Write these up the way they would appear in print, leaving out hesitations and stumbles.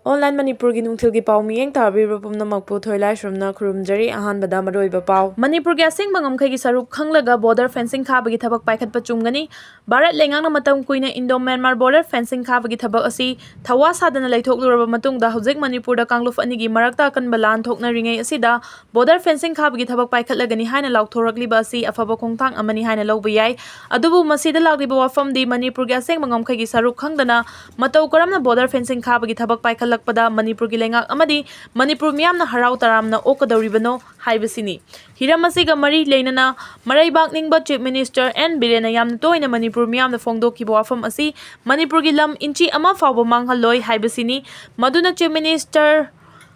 Online Manipurgi nungthilgi pau miyeng tabiriba pumnamakpu thoilai shrumna khurumjari ahanbada maroiba pau. Manipurgi asengba ngamkhaigi saruk khanglaga border fencing khabagi thabak paikhatpa chumgani. Bharat lengangna matam kuina Indo-Myanmar border fencing khabagi thabak asi thawa sadana leithokluraba matungda hojik Manipurda kangluf anigi marakta akanba lan thokna ringai asida border fencing khabagi thabak paikhatlagani haina lauthorakliba asi afaba khongthang amani haina lawba yai. Adubu masida lagliba wafamdi Manipurgi asengba ngamkhaigi saruk khangdana matau karamna border fencing khabagi thabak paikhat lakpada Manipurgi lengak amadi Manipur miyamna harau taramna okadoribano haibasini. Hiram asiga mari leinana maraibak ningba Chief Minister N Birena yamna toina Manipur miyamna fongdokiba wafam asi Manipurgi lam inchi ama fawba manghaloi haibasini. Maduna Chief Minister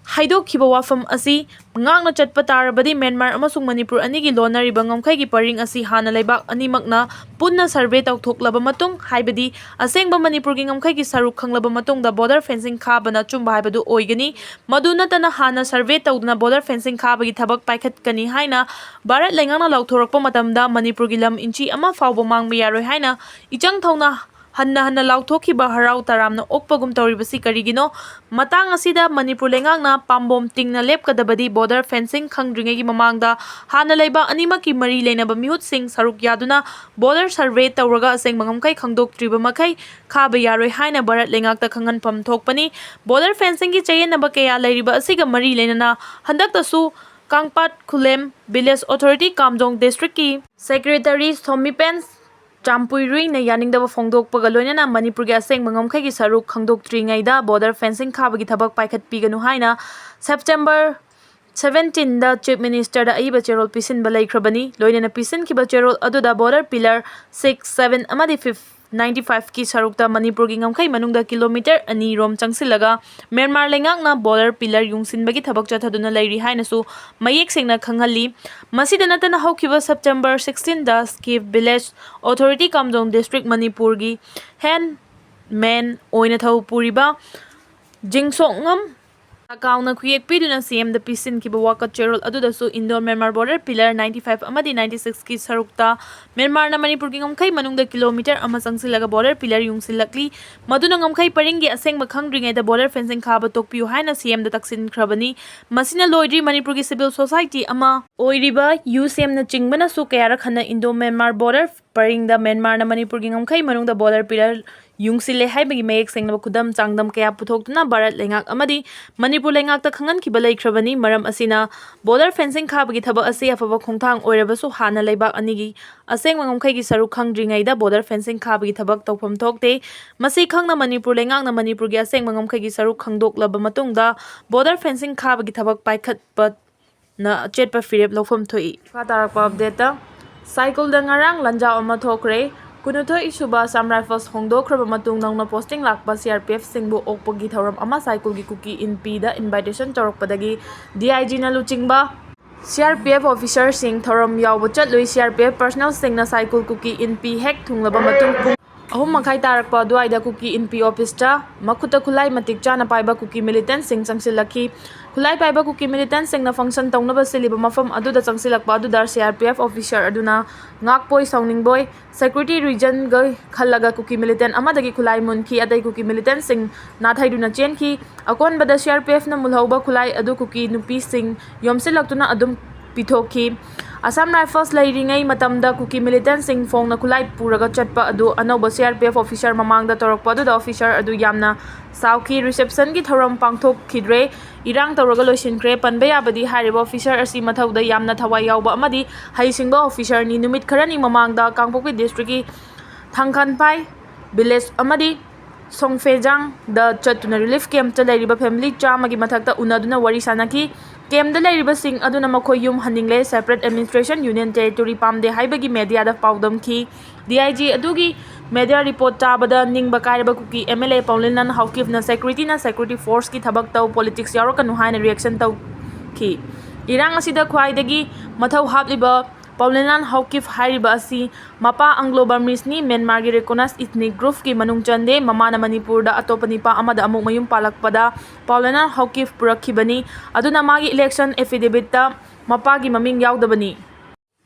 haidokhiba wafam asi ngangna chatpa tarabadi Myanmar amasung Manipur anigi lonariba ngamkhaigi paring asi hana laibak animakna punna survey tawthoklaba matung haibadi asengba Manipurgi ngamkhaigi saruk khanglaba matungda border fencing khabana chumba haibadu oigani maduna tana hana survey tawduna border fencing khabagi thabak paikhatkani haina Bharat lengangna lauthorakpa matamda Manipurgi lam inchi ama fawba mangba yaroi haina ichang thawna hanna lauthokiba harau taramna okpagum tawribasi karigino matang asida Manipur lengangna pambom tingna lepkadabadi border fencing khangdringegi mamangda hana leiba animaki mari leinaba mihut sing saruk yaduna border survey tawraga aseng mangamkai khangdoktriba makai khaba yaroi haina Bharat lengakta khanganpam thokpani border fencing gi chayenaba kaya leiriba asiga mari leinana handaktasu Kangpat Khulem Village Authority Kamjong District ki Secretary Somipen Champui na yaningdaba fongdokpaga loinana Manipurgi asengba ngamkhaigi saruk khangdoktringaida border fencing khabagi thabak paikhatpiganu haina September 17 da Chief Minister da aiba cherol pisinba laikhrabani loinana pisinkiba cherol aduda border pillar 6 7 amadi 95 ki sarukta Manipurgi ngamkhai manungda kilometer ani rom changsilaga Myanmar lengakna border pillar yungsinbagi thabak chathaduna lairi hainasu mayek sengna khanghalli masida natana haukiba September 16 da Skip Village Authority Kamjong District Manipurgi hen men oina thau puriba jingsongam Akauna kuyek piduna CM the pisin kiba Wakatkhre adudasu Indo-Myanmar border pillar 95 amadi 96 ki sarukta Myanmar na Manipurgi ngamkhai manungda kilometer ama changsilaga border pillar yungsilakli maduna ngamkhai paringi asengba khangdringai da border fencing khaba tokpiu haina CM da taksin khrabani masina loidri Manipurgi civil society ama oiriba UCM na chingbana su kayara khana Indo-Myanmar border paringda Myanmar na Manipurgi ngamkhai manungda border pillar yungsile haibagi mayek sengnaba khudam changdam kaya puthokduna Bharat lengak amadi Manipur lengakta khangankiba laikhrabani maram asina border fencing khabagi thabak asi afaba khongthang oirabasu hana leibak anigi asengba ngamkhaigi saruk khangdringaida border fencing khabagi thabak tawpham thokte masi khangna Manipur lengakna Manipurgi asengba ngamkhaigi saruk khangdoklaba matungda border fencing khabagi thabak paikhatpa na chetpa firep lofam thoi ka tarakpa update cycle da ngarang lanjaw ama thokre Kunuthoi isuba Assam Rifles hongdokhraba matung nangna posting lakpa CRPF singbu okpagi thauram ama cycle gi Kuki NP da invitation tawrakpadagi DIG na luchingba CRPF officer sing thauram yawba chatlui CRPF personnel singna cycle Kuki NP hek thunglaba matung pung ahum makhai tarakpa duaida Kuki NP office ta makhuta khulai matik chana paiba Kuki Millitantsing changsilakhi Khulai paiba Kuki Millitantsing na function tawnaba siliba mafam aduda changsilakpa adudar CRPF officer aduna ngakpoi sawningboy security region ga khallaga Kuki Millitant Amadagi Khutlai Munkhi Atei Kuki Millitantsing Natheiduna CHENKHI akonbada CRPF na mulhauba khulai adu Kuki nupi sing yomsilaktuna adum pithokhi Assam Rifles lairingai matamda Kuki Millitantsing fongna khulai puraga chatpa adu anoba CRPF officer mamangda torakpa adu officer adu yamna sauki reception gi thoram pangthok khidre irang tawraga loisinkhre panba yabadi hariba officer asi mathauda yamna thawai yawba amadi haisingba officer ni numit kharani mamangda Kangpokpi district gi Thangkhanpai village amadi Songfejang da chatuna relief camp ta lairiba family chama gi mathakta unaduna wari sanaki camp da lairiba sing aduna makhoi yum haningle separate administration union territory pamde haibagi media da paudam ki DIG adugi media report tabada ningba kairiba Kuki MLA Paulinan Haukif na security force ki thabak taw politics yarakanu haina reaction taw ki irang asida khwaidagi mathau hapliba Paulinan Haukif hariba asi mapa Anglo-Burmese ni Myanmar gi recognized ethnic group ki manung chande mama na Manipur da atopani pa amada amuk mayum palakpada Paulinan Haukif purakhibani aduna magi election affidavit ta mapa gi maming yaudabani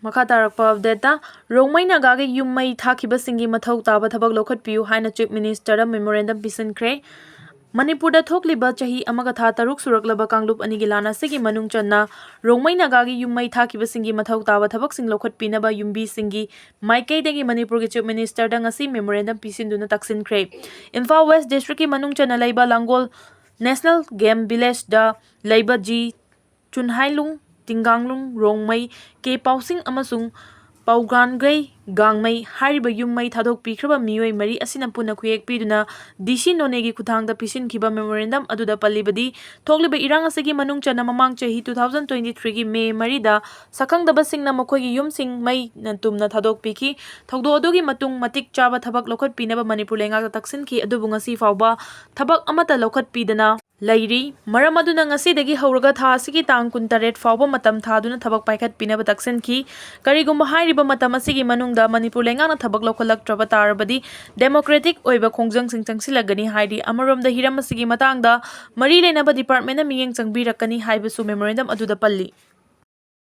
Makha tarakpa update Rongmei Naga gi yummai thakiba singi mathau taba thabak lokhat piu haina Chief Minister da memorandum pisankhre Manipurda thokliba chahi amaga tha taruk suraklaba kanglup anigi lana sigi manung channa Rongmei Nagagi yummai thakiba singi mathau taba thabak sing lokhat pinaba yumbi singi Maikei degi Manipur gi Chief Minister da ngasi memorandum pisinduna taksinkhre. Imphal West District ki manung channa laiba Langol National Game Village da laiba G Chunhailung Tinganglung Rongmei ke pausing amasung Paugangrei Gangmei hariba yummai thadok pikraba miyoi mari asina puna khuyek piduna DC Nonegi Kuthangda pisin kiba memorandum aduda pallibadi thokliba irang asigi manung chana mamang chahi 2023 gi May marida sakangdaba singna makhoigi yum sing mai nantumna thadok piki thogdo adugi matung matik chaba thabak lokhat pinaba Manipur lenga taksin ki adubu ngasi fawba thabak amata lokhat pidana lairi maram aduna ngasi dagi hauraga tha asigi tang 18 fawba matam thaduna thabak paikhat pinaba taksin ki karigumba hairiba matam asigi manung da Manipur lenga na thabak lokhalak traba tarabadi democratic oiba khongjang sing changsilagani hairi amarom da hiram asigi matang da mari lenaba department na miyeng changbirakani haibasu memorandum aduda palli